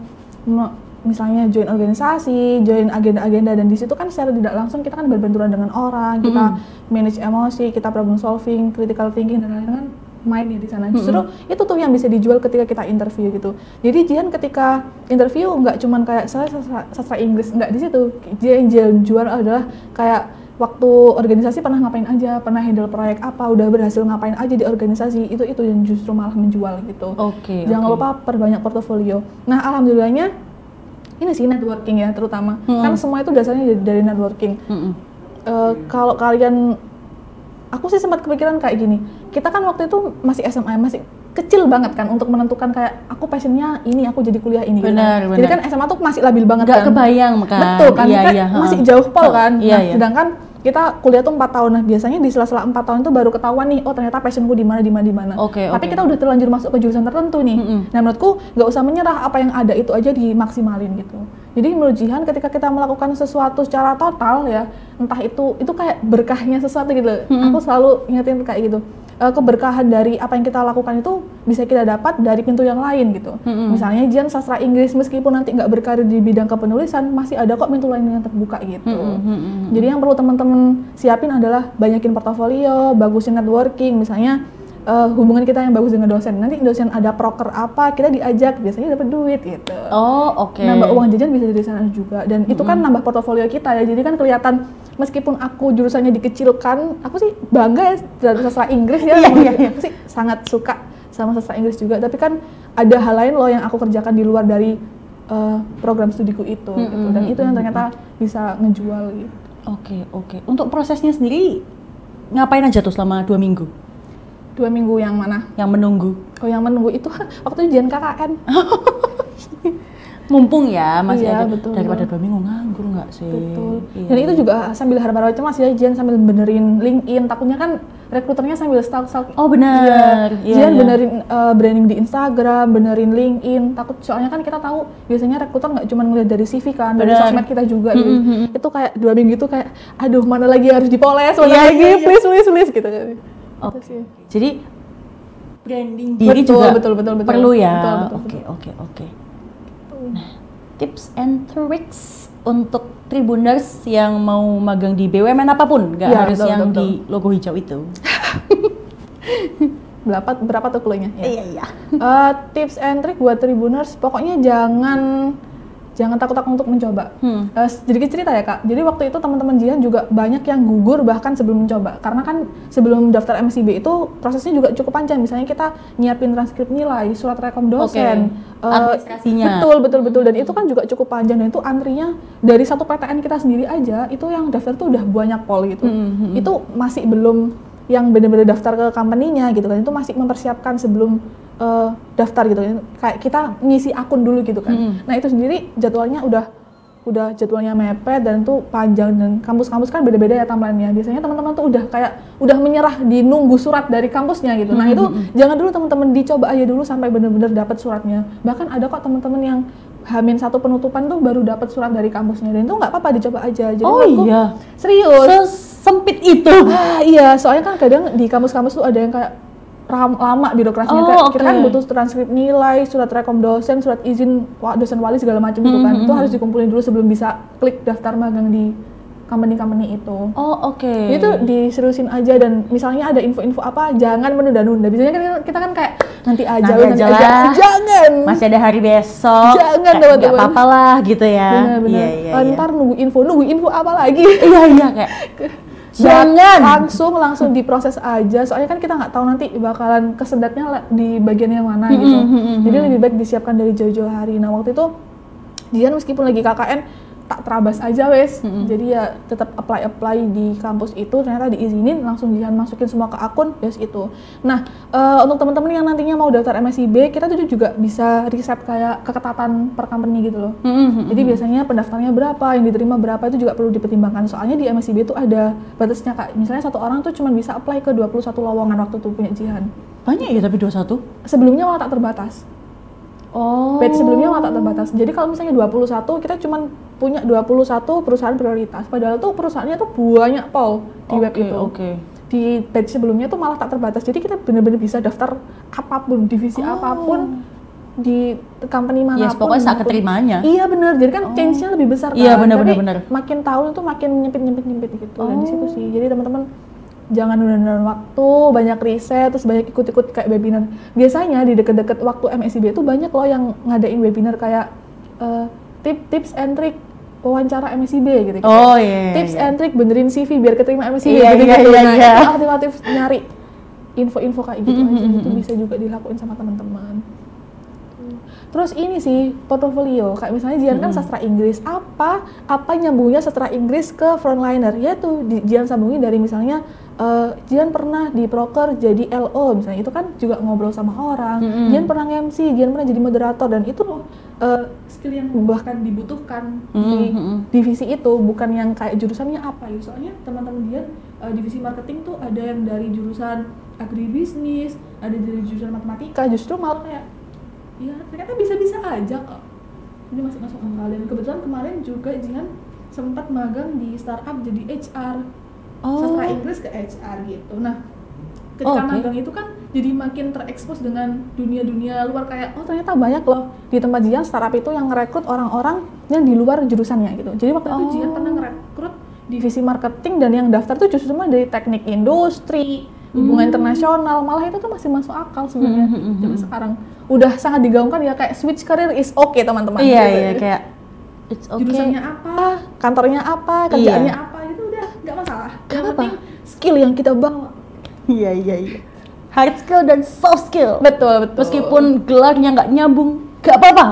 misalnya join organisasi, join agenda-agenda, dan di situ kan secara tidak langsung kita kan berbenturan dengan orang, kita manage emosi, kita problem solving, critical thinking, dan lain-lain, main ya di sana. Justru itu tuh yang bisa dijual ketika kita interview gitu. Jadi Jihan ketika interview nggak cuman kayak saya sastra Inggris, nggak di situ. Dia yang jual adalah kayak waktu organisasi pernah ngapain aja, pernah handle proyek apa, udah berhasil ngapain aja di organisasi, itu yang justru malah menjual gitu. Jangan lupa perbanyak portofolio. Nah, alhamdulillahnya ini sih networking ya terutama. Kan semua itu dasarnya dari networking. Kalau kalian, aku sih sempat kepikiran kayak gini, kita kan waktu itu masih SMA, masih kecil banget kan untuk menentukan kayak aku passionnya ini, aku jadi kuliah ini. Benar. Jadi kan SMA tuh masih labil banget. Gak kebayang kan. Betul kan, masih jauh pol kan. Sedangkan kita kuliah tuh 4 tahun, nah biasanya di sela-sela 4 tahun itu baru ketahuan nih, oh ternyata passionku di mana. Tapi kita udah terlanjur masuk ke jurusan tertentu nih. Nah menurutku nggak usah menyerah, apa yang ada itu aja dimaksimalin gitu. Jadi menurut Jihan ketika kita melakukan sesuatu secara total ya, entah itu kayak berkahnya sesuatu gitu. Aku selalu ingetin kayak gitu. keberkahan dari apa yang kita lakukan itu bisa kita dapat dari pintu yang lain gitu. Misalnya Jian sastra Inggris, meskipun nanti nggak berkarir di bidang kepenulisan, masih ada kok pintu lain yang terbuka gitu. Jadi yang perlu teman-teman siapin adalah banyakin portofolio, bagusin networking, misalnya hubungan kita yang bagus dengan dosen. Nanti dosen ada proker apa, kita diajak, biasanya dapat duit gitu. Oh, oke. Nambah uang jajan bisa dari sana juga. Dan itu kan nambah portofolio kita ya. Jadi kan kelihatan meskipun aku jurusannya dikecilkan, aku sih bangga ya dari sastra Inggris ya. Aku sih sangat suka sama sastra Inggris juga. Tapi kan ada hal lain loh yang aku kerjakan di luar dari program studiku itu gitu. Dan itu yang ternyata bisa ngejual gitu. Oke. Untuk prosesnya sendiri ngapain aja tuh selama 2 minggu? 2 minggu yang mana? Yang menunggu. Oh, yang menunggu itu waktu ujian KKN. Mumpung ya masih Iya, ada betul. daripada 2 minggu nganggur nggak sih? Betul. Iya. Dan itu juga sambil harap-harap cemas ya, Jian sambil benerin LinkedIn. Takutnya kan rekruternya sambil stalk-stalk. Oh benar. Iya. Jian benerin branding di Instagram, benerin LinkedIn. Takut soalnya kan kita tahu biasanya rekruter nggak cuma ngeliat dari CV kan, dari sosmed kita juga gitu. Itu kayak 2 minggu itu kayak, aduh mana lagi harus dipoles, mana lagi please gitu. Oke. Jadi branding diri betul, juga betul. perlu ya. Betul. Oke. Nah, tips and tricks untuk Tribuners yang mau magang di BUMN apapun, nggak Ya, harus betul, yang betul. di logo hijau itu. Berapa tuh clue-nya? Iya. Tips and trick buat Tribuners, pokoknya jangan takut-takut untuk mencoba. Sedikit cerita ya Kak, jadi waktu itu teman-teman Jian juga banyak yang gugur bahkan sebelum mencoba. Karena kan sebelum daftar MSIB itu prosesnya juga cukup panjang. Misalnya kita nyiapin transkrip nilai, surat rekom dosen, administrasinya. Betul. Dan itu kan juga cukup panjang, dan itu antrinya dari satu PTN kita sendiri aja, itu yang daftar tuh udah banyak pol gitu. Itu masih belum yang benar-benar daftar ke company-nya gitu kan, itu masih mempersiapkan sebelum daftar gitu kan, kayak kita ngisi akun dulu gitu kan. Nah itu sendiri jadwalnya udah jadwalnya mepet dan tuh panjang, dan kampus-kampus kan beda-beda ya timeline-nya. Biasanya teman-teman tuh udah menyerah di nunggu surat dari kampusnya gitu. Nah itu jangan dulu teman-teman, dicoba aja dulu sampai benar-benar dapat suratnya. Bahkan ada kok teman-teman yang H-1 penutupan tuh baru dapat surat dari kampusnya, dan itu nggak apa-apa, dicoba aja. Jadi iya. Serius. Sempit itu. Iya, soalnya kan kadang di kampus-kampus tuh ada yang kayak lama birokrasinya, kayak kita kan butuh transkrip nilai, surat rekom dosen, surat izin dosen wali segala macam gitu kan. Itu harus dikumpulin dulu sebelum bisa klik daftar magang di company itu. Itu diseriusin aja, dan misalnya ada info-info apa jangan menunda-nunda. Biasanya kan kita kan kayak nanti aja. Jangan. Masih ada hari besok. Jangan teman-teman. Nggak apa-apa lah gitu ya. Benar. Iya. Ntar nunggu info apa lagi? Iya kayak. Jangan langsung diproses aja, soalnya kan kita nggak tahu nanti bakalan kesedatnya di bagian yang mana gitu. Jadi lebih baik disiapkan dari jauh-jauh hari. Nah waktu itu Jian meskipun lagi KKN tak terabas aja wes. Jadi ya tetap apply di kampus itu, ternyata diizinin, langsung Jian masukin semua ke akun, yes itu. Nah untuk teman-teman yang nantinya mau daftar MSIB, kita tuh juga bisa riset kayak keketatan per company gitu loh. Jadi biasanya pendaftarnya berapa, yang diterima berapa, itu juga perlu dipertimbangkan. Soalnya di MSIB itu ada batasnya Kak. Misalnya satu orang tuh cuma bisa apply ke 21 lowongan waktu itu punya Jihan. Banyak ya tapi 21? Sebelumnya malah tak terbatas. Batch sebelumnya malah tak terbatas. Jadi kalau misalnya 21, kita cuma punya 21 perusahaan prioritas. Padahal tuh perusahaannya tuh banyak pol di web itu. Di batch sebelumnya tuh malah tak terbatas. Jadi kita benar-benar bisa daftar apapun, divisi apapun, di company manapun. Yes, pokoknya saat keterimanya. Iya benar. Jadi kan change-nya lebih besar kan. Iya benar. Makin tahun tuh makin nyempit gitu. Dan di situ sih. Jadi teman-teman jangan nunda-nunda waktu, banyak riset, terus banyak ikut-ikut kayak webinar. Biasanya di deket-deket waktu MSIB itu banyak loh yang ngadain webinar kayak tips and trick wawancara MSIB gitu. Tips and trick benerin CV biar keterima MSIB gitu. Nah, aktif nyari info-info kayak gitu aja. Itu bisa juga dilakuin sama teman-teman. Terus ini sih portofolio, kayak misalnya Jian kan sastra Inggris, apa nyambungnya sastra Inggris ke frontliner, yaitu Jian sambungin dari misalnya Jian pernah di proker jadi LO misalnya, itu kan juga ngobrol sama orang. Jian pernah MC, Jian pernah jadi moderator, dan itu skill yang bahkan dibutuhkan di divisi itu, bukan yang kayak jurusannya apa ya. Soalnya teman-teman Jian divisi marketing tuh ada yang dari jurusan agribisnis, ada dari jurusan matematika, justru malah kayak ya ternyata bisa-bisa aja kok. Ini masuk akal. Dan kebetulan kemarin juga Jian sempat magang di startup jadi HR. Sastra Inggris ke HR gitu. Nah, Ketika magang itu kan jadi makin terekspos dengan dunia-dunia luar, kayak oh ternyata banyak loh di tempat Jihan startup itu yang ngerekrut orang-orang yang di luar jurusannya gitu. Jadi waktu itu Jihan pernah ngerekrut divisi marketing, dan yang daftar tuh justru semua dari teknik industri, hubungan internasional, malah itu tuh masih masuk akal sebenarnya. Zaman sekarang udah sangat digaungkan ya, kayak switch career is okay teman-teman. Iya, kayak it's okay. Jurusannya apa, kantornya apa, kerjaannya apa, itu udah nggak masalah. Yang penting skill yang kita bawa. Iya. Hard skill dan soft skill. Betul. Meskipun gelarnya nggak nyambung, nggak apa-apa.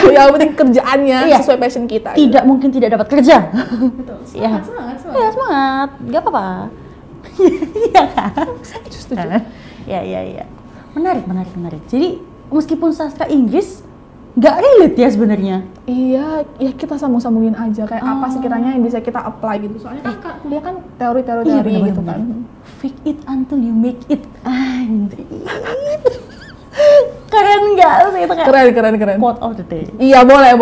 Yang penting kerjaannya sesuai passion kita. Tidak mungkin tidak dapat kerja. Betul. Semangat. Iya, semangat. Nggak apa-apa. Iya kan? Setuju. Iya. Menarik. Jadi meskipun sastra Inggris nggak relate ya sebenarnya. Iya, ya kita sambung-sambungin aja kayak apa sih kiranya yang bisa kita apply gitu. Soalnya kan dia kan teori-teori gitu kan. Fake it until you make it. Anjir. Keren nggak sih itu kayak? Keren. Quote of the day. Iya, boleh.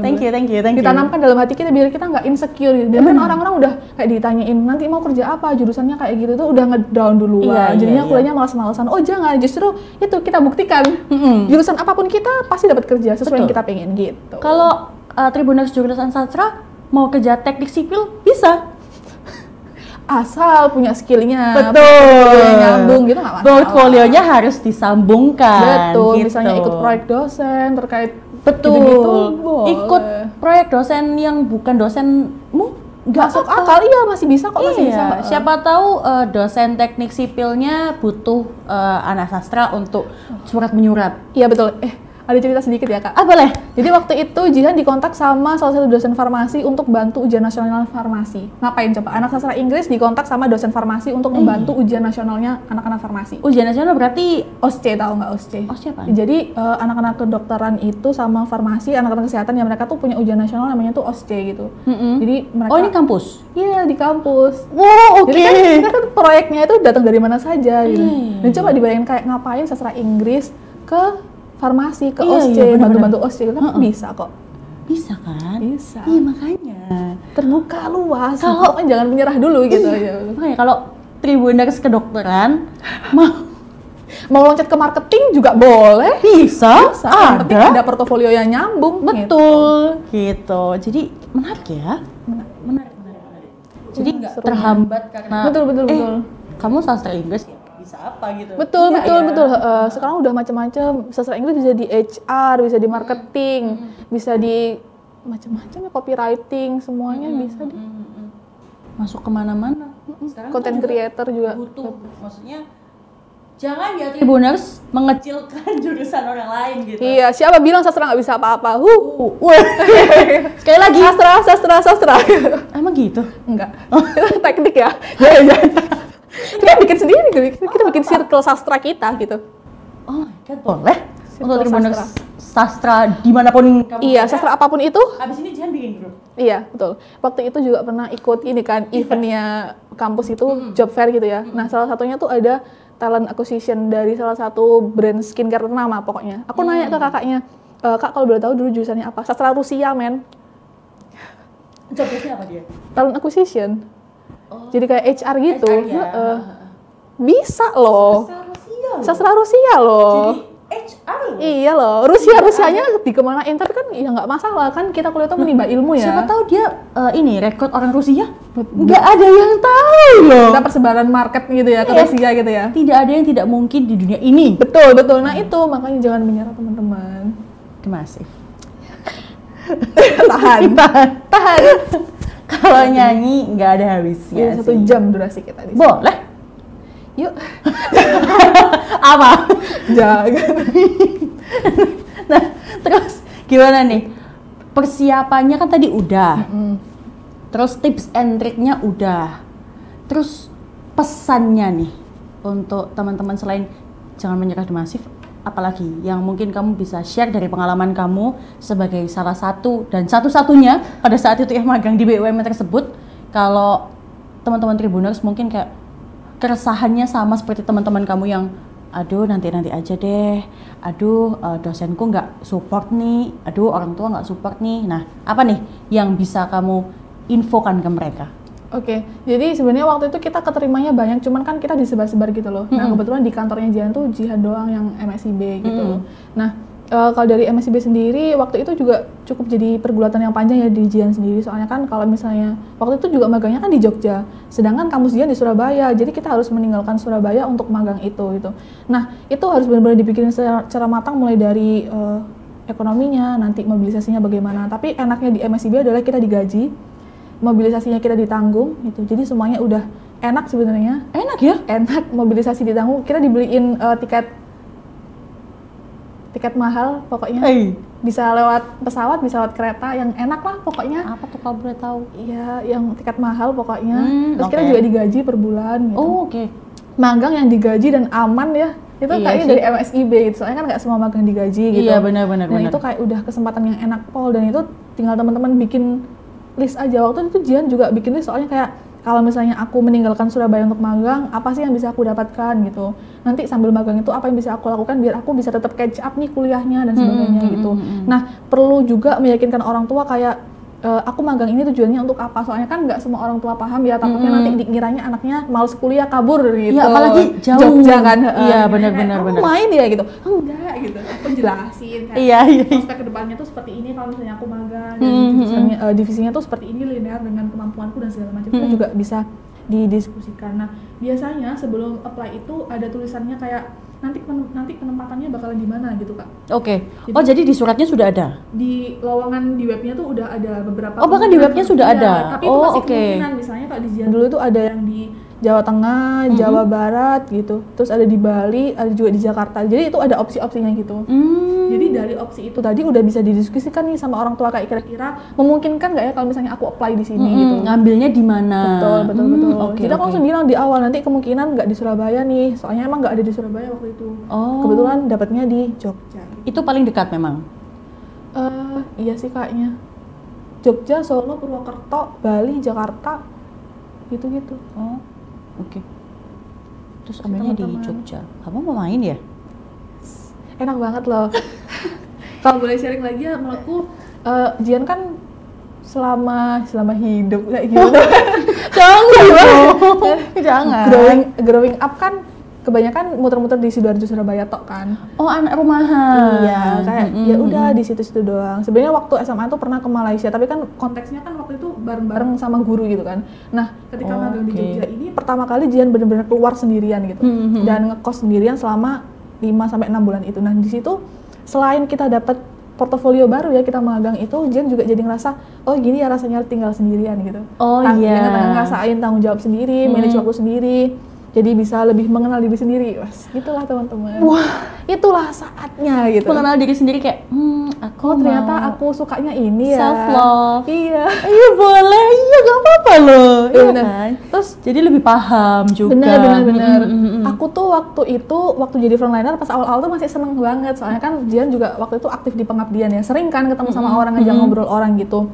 Thank you. Ditanamkan dalam hati kita biar kita nggak insecure gitu. Biar kan orang-orang udah kayak ditanyain nanti mau kerja apa, jurusannya kayak gitu tuh udah ngedown duluan. Jadinya kuliahnya malas-malasan. Oh jangan, justru itu kita buktikan. Jurusan apapun kita pasti dapat kerja sesuai yang kita pengen gitu. Kalau Tribuners jurusan sastra mau kerja teknik sipil bisa. Asal punya skillnya, betul, nyambung gitu nggak masalah. Portfolionya harus disambungkan. Betul, gitu. misalnya ikut proyek dosen terkait betul, boleh. Ikut proyek dosen yang bukan dosenmu nggak masuk akal, iya masih bisa kok, masih bisa. Siapa tahu dosen teknik sipilnya butuh anak sastra untuk surat menyurat. Iya betul. Ada cerita sedikit ya Kak. Boleh. Jadi waktu itu Jihan dikontak sama salah satu dosen farmasi untuk bantu ujian nasional farmasi. Ngapain coba? Anak sastra Inggris dikontak sama dosen farmasi untuk membantu ujian nasionalnya anak-anak farmasi. Ujian nasional berarti OSCE, tahu nggak OSCE? OSCE apa? Jadi anak-anak kedokteran itu sama farmasi, anak-anak kesehatan yang mereka tuh punya ujian nasional namanya tuh OSCE gitu. Jadi mereka. Oh ini kampus? Iya di kampus. Wow, oke. Jadi kan proyeknya itu datang dari mana saja gitu. Dan coba dibayangin kayak ngapain sastra Inggris ke farmasi, ke OSCE, bantu-bantu OSCE, kan bisa kok. Bisa kan? Bisa. Iya makanya. Terbuka luas, kalau kan jangan menyerah dulu gitu. Makanya kalau Tribuners kedokteran mau loncat ke marketing juga boleh. Bisa. Ada portofolio yang nyambung. Betul. Gitu. Jadi menarik ya. Menarik. Jadi nggak terhambat karena betul. Kamu sastra Inggris bisa apa gitu. Betul. Sekarang udah macam-macam. Sastra Inggris bisa di HR, bisa di marketing, bisa di macam-macam ya, copywriting, semuanya bisa di masuk kemana-mana. Content creator juga butuh. Maksudnya jangan ya Tribuners mengecilkan jurusan orang lain gitu. Iya, siapa bilang sastra nggak bisa apa-apa? Sekali lagi. Sastra. Emang gitu? Enggak. Teknik ya. Kita bikin sendiri, kita bikin circle sastra kita gitu. Oh my god, boleh? Untuk Tribuners sastra dimanapun kamu. Iya, sastra apapun itu. Habis ini jangan bikin grup. Iya, betul. Waktu itu juga pernah ikut ini kan, eventnya kampus itu, job fair gitu ya. Nah, salah satunya tuh ada talent acquisition dari salah satu brand skincare ternama pokoknya. Aku nanya ke kakaknya, Kak kalau boleh tahu dulu jurusannya apa? Sastra Rusia, men. Jobnya apa dia? Talent acquisition. Jadi kayak HR gitu. HR, bisa loh. Sastra Rusia loh. Jadi HR loh. Iya loh. Rusianya dikemanain, tapi kan ya nggak masalah kan, kita kuliah tuh menimba ilmu ya. Siapa tahu dia ini rekrut orang Rusia. Nggak ada yang tahu loh. Kita persebaran market gitu ya, ke Rusia gitu ya. Tidak ada yang tidak mungkin di dunia ini. Betul. Nah itu makanya jangan menyerah teman-teman. Masif. Tahan. Kalau nyanyi nggak ada habisnya. 1 jam durasi kita di sini. Boleh. Yuk. Apa? Jangan. Nah, terus gimana nih? Persiapannya kan tadi udah. Terus tips and triknya udah. Terus pesannya nih untuk teman-teman selain jangan menyerah di Masif, apalagi yang mungkin kamu bisa share dari pengalaman kamu sebagai salah satu dan satu-satunya pada saat itu yang magang di BUMN tersebut. Kalau teman-teman Tribuners mungkin kayak keresahannya sama seperti teman-teman kamu yang aduh nanti aja deh, aduh dosenku nggak support nih, aduh orang tua nggak support nih. Nah apa nih yang bisa kamu infokan ke mereka? Oke, jadi sebenarnya waktu itu kita keterimanya banyak, cuman kan kita disebar-sebar gitu loh. Nah kebetulan di kantornya Jihan tuh Jihan doang yang MSIB gitu loh. Nah kalau dari MSIB sendiri waktu itu juga cukup jadi pergulatan yang panjang ya di Jihan sendiri. Soalnya kan kalau misalnya waktu itu juga magangnya kan di Jogja, sedangkan kampus Jihan di Surabaya. Jadi kita harus meninggalkan Surabaya untuk magang itu gitu. Nah itu harus benar-benar dipikirin secara matang mulai dari ekonominya, nanti mobilisasinya bagaimana. Tapi enaknya di MSIB adalah kita digaji, mobilisasinya kita ditanggung gitu. Jadi semuanya udah enak sebenarnya. Enak ya? Enak, mobilisasi ditanggung. Kita dibeliin tiket mahal pokoknya. Bisa lewat pesawat, bisa lewat kereta yang enak lah pokoknya. Apa tuh kalau boleh tahu? Iya, yang tiket mahal pokoknya. Terus kita juga digaji per bulan gitu. Oh, oke. Magang yang digaji dan aman ya. Itu kayaknya sih. dari MSIB gitu. Soalnya kan nggak semua magang digaji gitu. Iya, benar. Dan itu kayak udah kesempatan yang enak Pol, dan itu tinggal teman-teman bikin list aja. Waktu itu Jihan juga bikin list, soalnya kayak kalau misalnya aku meninggalkan Surabaya untuk magang, apa sih yang bisa aku dapatkan gitu. Nanti sambil magang itu apa yang bisa aku lakukan biar aku bisa tetap catch up nih kuliahnya dan sebagainya gitu. Nah, perlu juga meyakinkan orang tua kayak aku magang ini tujuannya untuk apa? Soalnya kan nggak semua orang tua paham ya, takutnya nanti dikiranya anaknya males kuliah kabur gitu. Iya, apalagi jauh. Jogja kan. Iya, benar. Main ya gitu. Enggak gitu. Aku jelasin kayak Iya. prospek kedepannya tuh seperti ini kalau misalnya aku magang, dan divisinya tuh seperti ini linear dengan kemampuanku dan segala macam. Itu juga bisa didiskusikan. Nah, biasanya sebelum apply itu ada tulisannya kayak nanti penempatannya bakalan di mana gitu Kak. Oke. Jadi di suratnya sudah ada? Di lowongan di webnya tuh udah ada beberapa. Oh, bahkan di webnya sudah ada? Tapi itu masih kemungkinan, misalnya kalau di Jihan dulu tuh ada yang di Jawa Tengah, Jawa Barat gitu. Terus ada di Bali, ada juga di Jakarta. Jadi itu ada opsi-opsinya gitu. Jadi dari opsi itu tadi udah bisa didiskusikan nih sama orang tua kayak kira-kira memungkinkan nggak ya kalau misalnya aku apply di sini gitu. Ngambilnya di mana? Betul. Jadi aku langsung bilang di awal nanti kemungkinan nggak di Surabaya nih. Soalnya emang nggak ada di Surabaya waktu itu. Kebetulan dapatnya di Jogja. Itu paling dekat memang? Iya sih kayaknya. Jogja, Solo, Purwokerto, Bali, Jakarta, gitu-gitu. Oke. Terus ambilnya di Jogja. Kamu mau main ya? Enak banget loh. Kalau boleh sharing lagi ya, menurutku Jihan kan selama hidup kayak gitu. Jangan. Growing up kan kebanyakan muter-muter di Sidoarjo Surabaya tok kan. Oh, anak rumahan. Iya, kayak ya udah di situ-situ doang. Sebenarnya waktu SMA tuh pernah ke Malaysia, tapi kan konteksnya kan waktu itu bareng-bareng sama guru gitu kan. Nah, ketika magang di Jogja ini pertama kali Jihan benar-benar keluar sendirian gitu. Dan ngekos sendirian selama 5 sampai 6 bulan itu. Nah, di situ selain kita dapat portofolio baru ya, kita magang itu, Jihan juga jadi ngerasa oh gini ya rasanya tinggal sendirian gitu. Ngerasain tanggung jawab sendiri, manage waktu sendiri. Jadi bisa lebih mengenal diri sendiri, gitulah teman-teman. Wah, itulah saatnya gitu. Mengenal diri sendiri kayak, aku ternyata aku sukanya ini ya. Self love. Iya boleh, gak apa-apa loh. Iya kan? Terus jadi lebih paham juga. Benar. Aku tuh waktu jadi frontliner pas awal-awal tuh masih seneng banget, soalnya kan Jihan juga waktu itu aktif di pengabdian ya, sering kan ketemu sama orang, ngajak ngobrol orang gitu.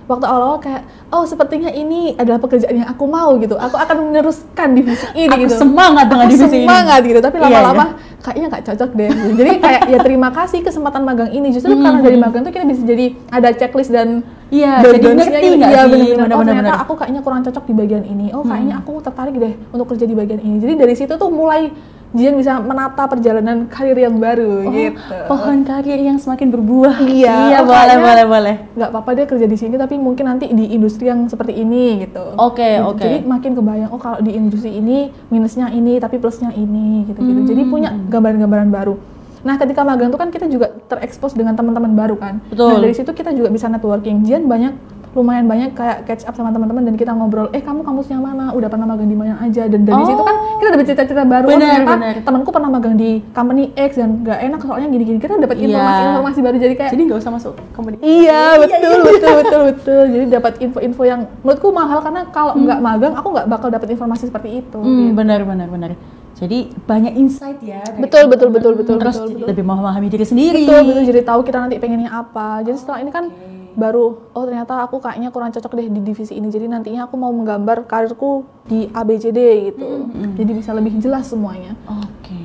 Waktu awal-awal kayak, sepertinya ini adalah pekerjaan yang aku mau gitu. Aku akan meneruskan divisi ini gitu. Semangat dengan divisi ini. Semangat gitu, tapi lama-lama kayaknya nggak cocok deh. Jadi kayak ya terima kasih kesempatan magang ini. Justru karena dari magang tuh kita bisa jadi ada checklist dan jadi ngerti nggak sih? Ternyata aku kayaknya kurang cocok di bagian ini. Kayaknya aku tertarik deh untuk kerja di bagian ini. Jadi dari situ tuh mulai Jihan bisa menata perjalanan karir yang baru gitu. Pohon karir yang semakin berbuah. Iya, boleh. Nggak apa-apa deh kerja di sini, tapi mungkin nanti di industri yang seperti ini gitu. Oke. Jadi makin kebayang, kalau di industri ini minusnya ini, tapi plusnya ini gitu. Jadi punya gambaran-gambaran baru. Nah, ketika magang itu kan kita juga terekspos dengan teman-teman baru kan. Betul. Nah, dari situ kita juga bisa networking. Jihan lumayan banyak kayak catch up sama teman-teman, dan kita ngobrol, kamu kampusnya mana? Udah pernah magang di mana aja? Dan dari situ kan kita dapat cerita-cerita baru. Ternyata temanku pernah magang di company X dan nggak enak soalnya gini-gini. Kita dapat informasi baru, jadi kayak nggak usah masuk company. Iya, betul. Jadi dapat info-info yang menurutku mahal, karena kalau nggak magang aku nggak bakal dapat informasi seperti itu. Benar. Jadi banyak insight ya. Betul. Terus lebih memahami diri sendiri. Betul. Jadi tahu kita nanti pengennya apa. Jadi setelah ini kan baru ternyata aku kayaknya kurang cocok deh di divisi ini, jadi nantinya aku mau menggambar karirku di ABCD gitu. Jadi bisa lebih jelas semuanya.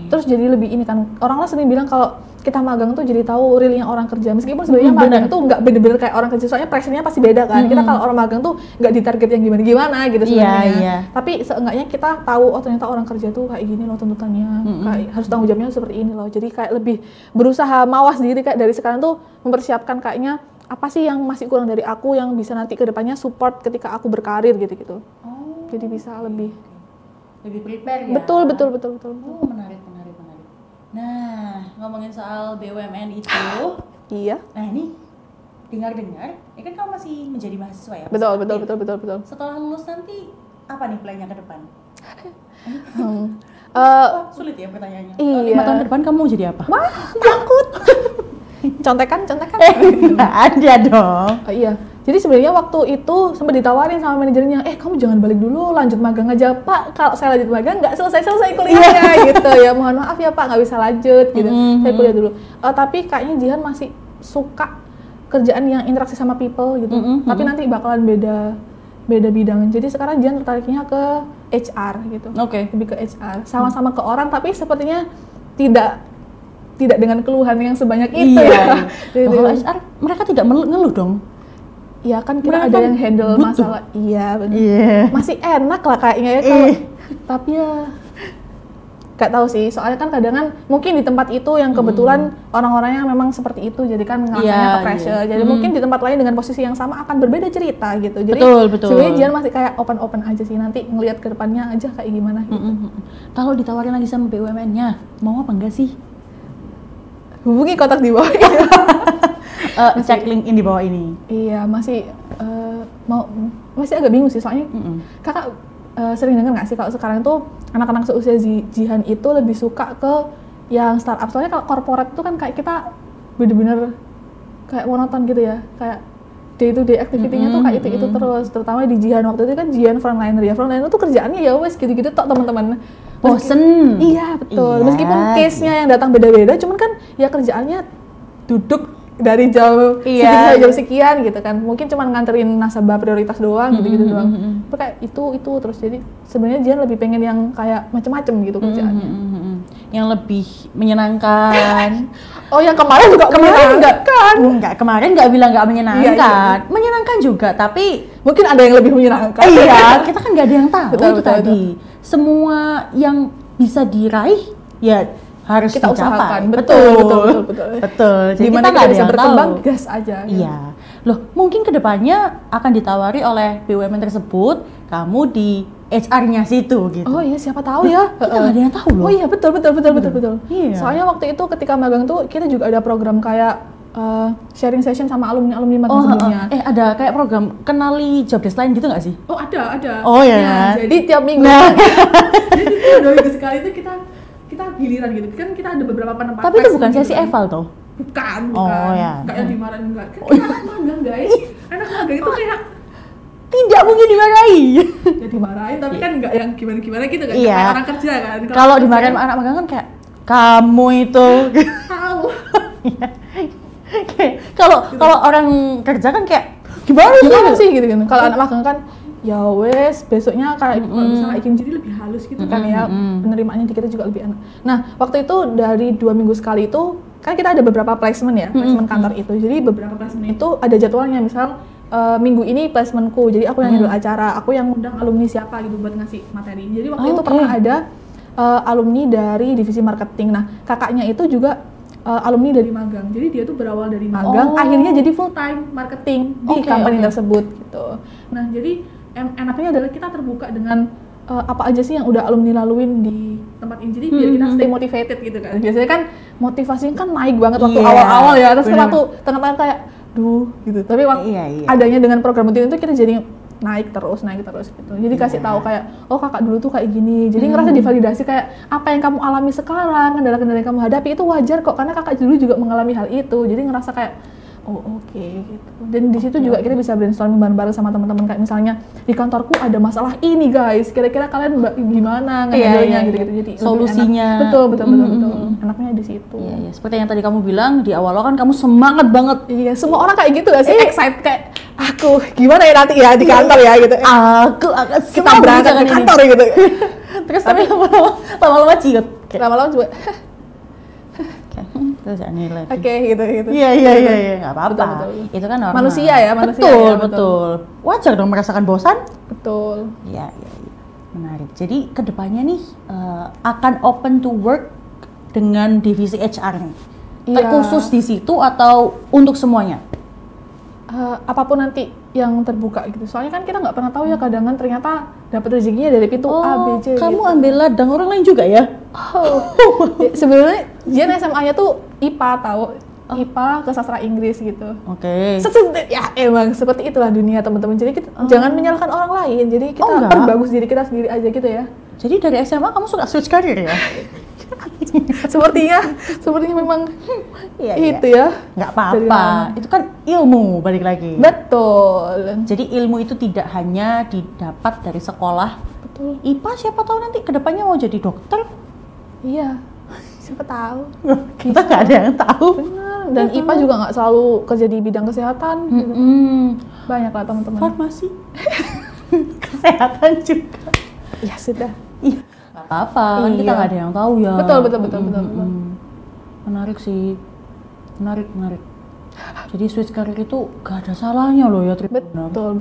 Terus jadi lebih ini kan, orang-orang sering bilang kalau kita magang tuh jadi tahu realnya orang kerja. Meskipun sebenarnya magang tuh nggak bener-bener kayak orang kerja, soalnya pressure-nya pasti beda kan. Kita kalau orang magang tuh nggak ditarget yang gimana-gimana gitu sebenarnya. Tapi seenggaknya kita tahu oh ternyata orang kerja tuh kayak gini loh tuntutannya, kayak harus tanggung jawabnya seperti ini loh. Jadi kayak lebih berusaha mawas diri kayak dari sekarang tuh mempersiapkan kayaknya apa sih yang masih kurang dari aku yang bisa nanti ke depannya support ketika aku berkarir gitu-gitu. Jadi bisa lebih prepare ya. Betul. Oh, menarik. Nah, ngomongin soal BUMN itu. Iya. Nah, ini dengar-dengar, ya kan kamu masih menjadi mahasiswa ya? Betul. Setelah lulus nanti apa nih plan-nya ke depan? Sulit ya pertanyaannya. Iya. 5 tahun ke depan kamu mau jadi apa? Wah, takut. Contekan. Ada dong. Iya. Jadi sebenarnya waktu itu sempat ditawarin sama manajernya, kamu jangan balik dulu, lanjut magang aja Pak. Kalau saya lanjut magang nggak selesai kuliahnya gitu ya. Mohon maaf ya Pak, nggak bisa lanjut gitu. Saya kuliah dulu. Tapi kayaknya Jihan masih suka kerjaan yang interaksi sama people gitu. Tapi nanti bakalan beda bidang. Jadi sekarang Jihan tertariknya ke HR gitu. Lebih ke HR. Sama-sama ke orang, tapi sepertinya tidak dengan keluhan yang sebanyak itu ya. Kalau HR mereka tidak ngeluh dong. Ya kan kita ada yang handle masalah. Iya benar. Masih enak lah kayaknya ya kalau. Tapi ya nggak tahu sih. Soalnya kan kadang kan mungkin di tempat itu yang kebetulan orang-orangnya memang seperti itu, jadi kan ngerasanya ke pressure. Jadi mungkin di tempat lain dengan posisi yang sama akan berbeda cerita gitu. Jadi betul. sebenarnya Jihan masih kayak open aja sih, nanti ngelihat ke depannya aja kayak gimana. Gitu. Kalau ditawarin lagi sama BUMN-nya, mau apa enggak sih? Hubungi kontak di bawah. Cek link di bawah ini. Iya, masih agak bingung sih soalnya kakak sering dengar nggak sih kalau sekarang tuh anak-anak seusia Jihan itu lebih suka ke yang startup. Soalnya kalau corporate itu kan kayak kita bener-bener kayak monoton gitu ya, kayak day to day activity-nya tuh kayak itu terus. Terutama di Jihan waktu itu kan Jihan frontliner ya, frontliner tuh kerjaannya ya wes gitu-gitu tok teman-teman. Bosen. Iya betul. Meskipun case-nya yang datang beda-beda, cuman kan ya kerjaannya duduk dari jam sekian sampai jam sekian gitu kan, mungkin cuma nganterin nasabah prioritas doang gitu doang. Tapi kayak itu terus, jadi sebenarnya Jihan lebih pengen yang kayak macam-macam gitu kerjaannya. Yang lebih menyenangkan. Oh yang kemarin juga kemarin nggak bilang nggak menyenangkan. Menyenangkan juga, tapi mungkin ada yang lebih menyenangkan. Iya, kita kan nggak ada yang tahu. Betul. Tadi semua yang bisa diraih ya harus kita usahakan. Betul. Jadi dimana kita bisa berkembang, gas aja. Iya. Loh, mungkin kedepannya akan ditawari oleh BUMN tersebut, kamu di HR-nya situ gitu. Oh iya, siapa tahu ya. Kita nggak ada yang tahu loh. Oh iya, betul. Iya. Soalnya waktu itu ketika magang tuh kita juga ada program kayak sharing session sama alumni magang sebelumnya. Ada kayak program kenali job desk lain gitu nggak sih? Oh ada. Oh ya. Jadi tiap minggu. Jadi 2 minggu sekali itu kita giliran gitu kan, kita ada beberapa penempatan. Tapi itu bukan sesi eval toh? Bukan. Oh ya. Kayak dimarahin enggak. Kan kita anak magang guys. Anak magang itu kayak tidak mungkin dimarahi. Ya dimarahin tapi kan enggak yang gimana gitu kan. Iya. Kayak orang kerja kan. Kalau dimarahin anak magang kan kayak kamu itu. Tahu. Kalau orang kerja kan kayak gimana sih gitu kan. Kalau anak magang kan ya wes besoknya kayak misalnya kayak gini, jadi lebih halus gitu kan ya, penerimaannya di kita juga lebih enak. Nah waktu itu dari 2 minggu sekali itu kan kita ada beberapa placement ya, placement kantor itu. Jadi beberapa placement itu ada jadwalnya, misal minggu ini placementku, jadi aku yang handle acara, aku yang undang alumni siapa gitu buat ngasih materi. Jadi waktu itu pernah ada alumni dari divisi marketing. Nah kakaknya itu juga alumni dari magang, jadi dia tuh berawal dari magang, akhirnya jadi full time marketing di company tersebut gitu. Nah jadi enaknya adalah kita terbuka dengan apa aja sih yang udah alumni laluin di tempat ini, jadi biar kita stay motivated gitu kan. Biasanya kan motivasinya kan naik banget waktu awal-awal ya, terus waktu tengah-tengah kayak gitu. Tapi waktu adanya dengan program itu kita jadi naik terus gitu. Jadi kasih tahu kayak, oh kakak dulu tuh kayak gini. Jadi ngerasa divalidasi kayak apa yang kamu alami sekarang, kendala-kendala yang kamu hadapi itu wajar kok, karena kakak dulu juga mengalami hal itu. Jadi ngerasa kayak oh oke, gitu. Dan di situ juga kita bisa brainstorming bareng-bareng sama teman-teman, kayak misalnya di kantorku ada masalah ini guys, kira-kira kalian gimana ngehandle-nya gitu-gitu. Jadi solusinya. Betul. Enaknya di situ. Iya. Seperti yang tadi kamu bilang di awal kan kamu semangat banget. Iya, semua orang kayak gitu gak sih? Excited kayak aku gimana ya nanti ya di kantor ya gitu. Aku akan kita berangkat ke kantor gitu. Terus tapi lama-lama ciut. Lama-lama juga Terus jangan nilai. Oke, gitu. Iya, nggak apa-apa. Betul. Itu kan normal. Manusia ya, manusia. Betul, ya, betul. Wajar dong merasakan bosan. Betul. Iya. Menarik. Jadi kedepannya nih akan open to work dengan divisi HR nih. Iya. Terkhusus di situ atau untuk semuanya? Apapun nanti yang terbuka gitu. Soalnya kan kita nggak pernah tahu ya, kadang ternyata dapat rezekinya dari pintu A, B, C. Kamu gitu. ambil ladang orang lain juga ya? Sebenarnya Jian SMA-nya tuh IPA tahu. IPA ke sastra Inggris gitu. Oke. Ya emang seperti itulah dunia teman-teman. Jadi kita jangan menyalahkan orang lain. Jadi kita enggak. perbagus diri kita sendiri aja gitu ya. Jadi dari SMA kamu suka switch career ya? sepertinya memang Iya. itu ya. Nggak Dari apa-apa. lama. Itu kan ilmu balik lagi. Betul. Jadi ilmu itu tidak hanya didapat dari sekolah. Betul. IPA siapa tahu nanti kedepannya mau jadi dokter. Iya. Siapa tahu. Kita nggak ada yang tahu. Benar. Dan IPA juga nggak selalu kerja di bidang kesehatan. Gitu. Banyak lah teman-teman. Farmasi. Kesehatan juga. Ya sudah. Iya. Nggak apa-apa, kan kita nggak ada yang tahu ya. Betul. Menarik sih. Menarik. Jadi switch career itu gak ada salahnya loh ya, Tribuna. Betul.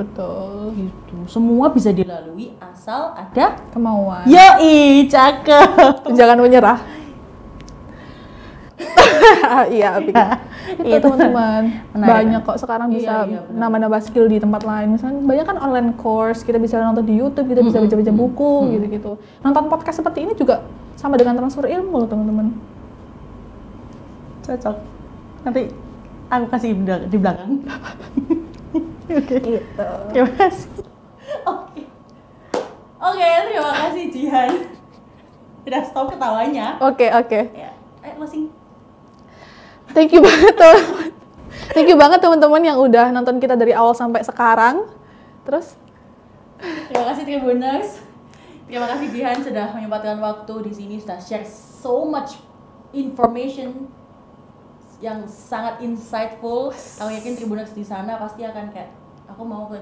Gitu. Semua bisa dilalui asal ada Kemauan. yoi, cakep. Jangan menyerah. Iya, itu teman-teman. Banyak kok sekarang bisa nambah-nambah skill di tempat lain. Misalnya banyak kan online course, kita bisa nonton di YouTube, kita bisa baca-baca buku gitu-gitu. Nonton podcast seperti ini juga sama dengan transfer ilmu loh teman-teman. Cocok. Nanti aku kasih di belakang. Oke. Gitu. Terima kasih. Oke, terima kasih Jihan. Udah stop ketawanya. Oke. Ya, closing. Thank you banget teman-teman yang udah nonton kita dari awal sampai sekarang. Terus Terima kasih Tribuners. Terima kasih Jihan sudah menyempatkan waktu di sini, sudah share so much information yang sangat insightful. Aku yakin Tribuners di sana pasti akan kayak aku mau ke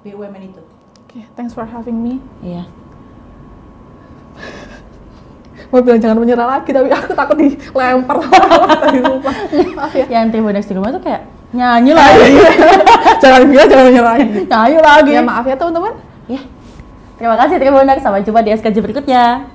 BUMN itu. Oke, thanks for having me. Iya. Mau bilang jangan menyerah lagi, tapi aku takut dilempar tadi lupa. Maaf ya. Yang Tribuners di rumah tuh kayak nyanyi lagi. jangan menyerah lagi. Nyanyi lagi. Ya maaf ya teman-teman. Ya. Terima kasih Tribuners, sampai jumpa di SKJ berikutnya.